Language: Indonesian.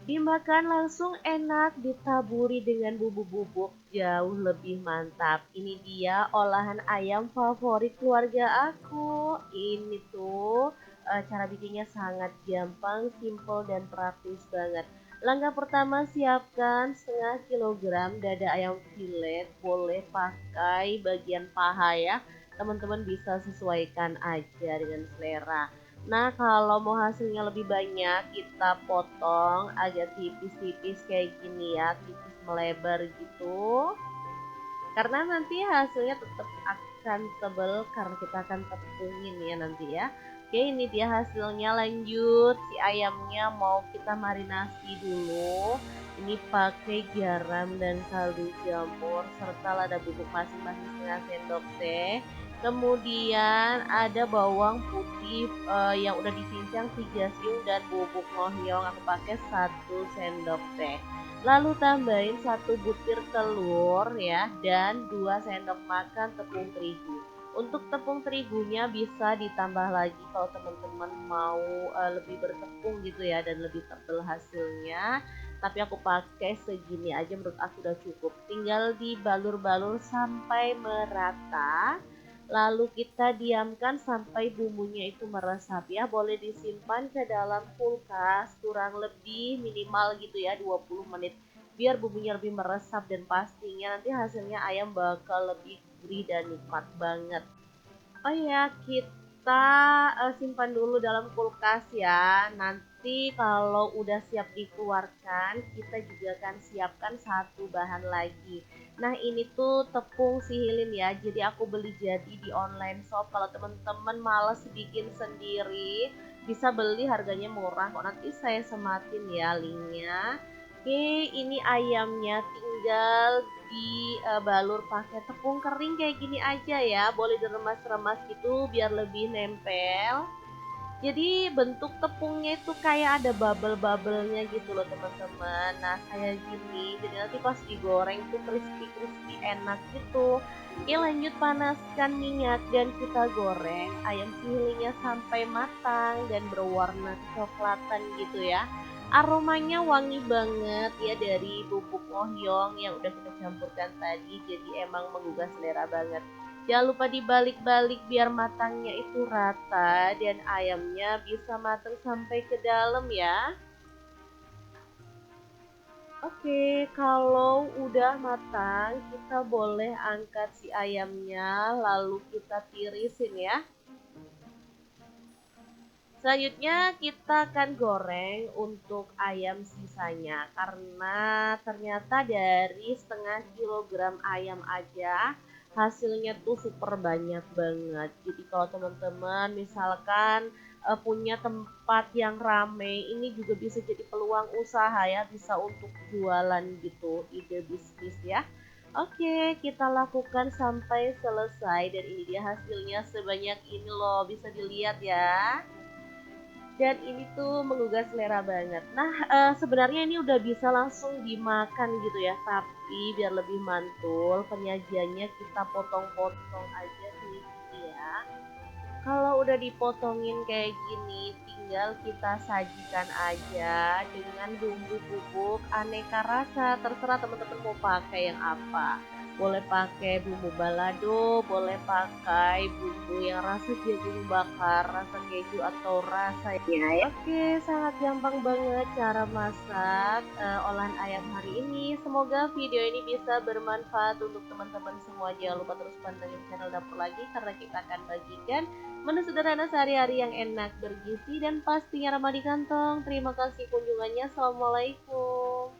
Dimakan langsung enak, ditaburi dengan bumbu bubuk jauh lebih mantap. Ini dia olahan ayam favorit keluarga aku. Ini tuh cara bikinnya sangat gampang, simple dan praktis banget. Langkah pertama, siapkan setengah kilogram dada ayam filet. Boleh pakai bagian paha ya. Teman-teman bisa sesuaikan aja dengan selera. Nah, kalau mau hasilnya lebih banyak, kita potong agak tipis-tipis kayak gini ya, tipis melebar gitu. Karena nanti hasilnya tetap akan tebal karena kita akan tepungin ya nanti ya. Oke, ini dia hasilnya. Lanjut, si ayamnya mau kita marinasi dulu. Ini pakai garam dan kaldu jamur serta lada bubuk masing-masing setengah sendok teh. Kemudian ada bawang putih yang udah dicincang 3 siung dan bubuk ngohyong aku pakai 1 sendok teh. Lalu tambahin 1 butir telur ya dan 2 sendok makan tepung terigu. Untuk tepung terigunya bisa ditambah lagi kalau teman-teman mau lebih bertepung gitu ya dan lebih tebal hasilnya. Tapi aku pakai segini aja, menurut aku udah cukup. Tinggal dibalur-balur sampai merata. Lalu kita diamkan sampai bumbunya itu meresap ya. Boleh disimpan ke dalam kulkas kurang lebih minimal gitu ya 20 menit. Biar bumbunya lebih meresap dan pastinya nanti hasilnya ayam bakal lebih gurih dan nikmat banget. Oh ya, kita simpan dulu dalam kulkas ya. Nanti kalau udah siap dikeluarkan, kita juga akan siapkan satu bahan lagi. Nah, ini tuh tepung sihilin ya. Jadi aku beli jadi di online shop. Kalau teman-teman males bikin sendiri, bisa beli, harganya murah kok. Nanti saya sematin ya linknya. Oke, ini ayamnya tinggal dibalur pakai tepung kering kayak gini aja ya. Boleh diremas-remas gitu biar lebih nempel. Jadi bentuk tepungnya itu kayak ada bubble-bubblenya gitu loh teman-teman. Nah kayak gini, jadi nanti pas digoreng tuh crispy-crispy enak gitu. Oke, lanjut panaskan minyak dan kita goreng ayam sihilingnya sampai matang dan berwarna kecoklatan gitu ya. Aromanya wangi banget ya dari bubuk ngohyong yang udah kita campurkan tadi, jadi emang menggugah selera banget. Jangan lupa dibalik-balik biar matangnya itu rata dan ayamnya bisa matang sampai ke dalam ya. Oke, kalau udah matang, kita boleh angkat si ayamnya lalu kita tirisin ya. Selanjutnya kita akan goreng untuk ayam sisanya karena ternyata dari setengah kilogram ayam aja hasilnya tuh super banyak banget. Jadi kalau teman-teman misalkan punya tempat yang rame, ini juga bisa jadi peluang usaha ya, bisa untuk jualan gitu, ide bisnis ya. Oke, kita lakukan sampai selesai dan ini dia hasilnya sebanyak ini loh, bisa dilihat ya. Dan ini tuh menggugah selera banget. Nah, sebenarnya ini udah bisa langsung dimakan gitu ya, tapi biar lebih mantul, penyajiannya kita potong-potong aja kayak gini ya. Kalau udah dipotongin kayak gini, tinggal kita sajikan aja dengan bumbu bubuk aneka rasa. Terserah teman-teman mau pakai yang apa. Boleh pakai bumbu balado, boleh pakai bumbu yang rasa jagung bakar, rasa keju atau rasanya ya. Oke, sangat gampang banget cara masak olahan ayam hari ini. Semoga video ini bisa bermanfaat untuk teman-teman semua. Jangan lupa terus pantengin channel Dapur Lagi karena kita akan bagikan menu sederhana sehari-hari yang enak, bergizi, dan pastinya ramah di kantong. Terima kasih kunjungannya. Assalamualaikum.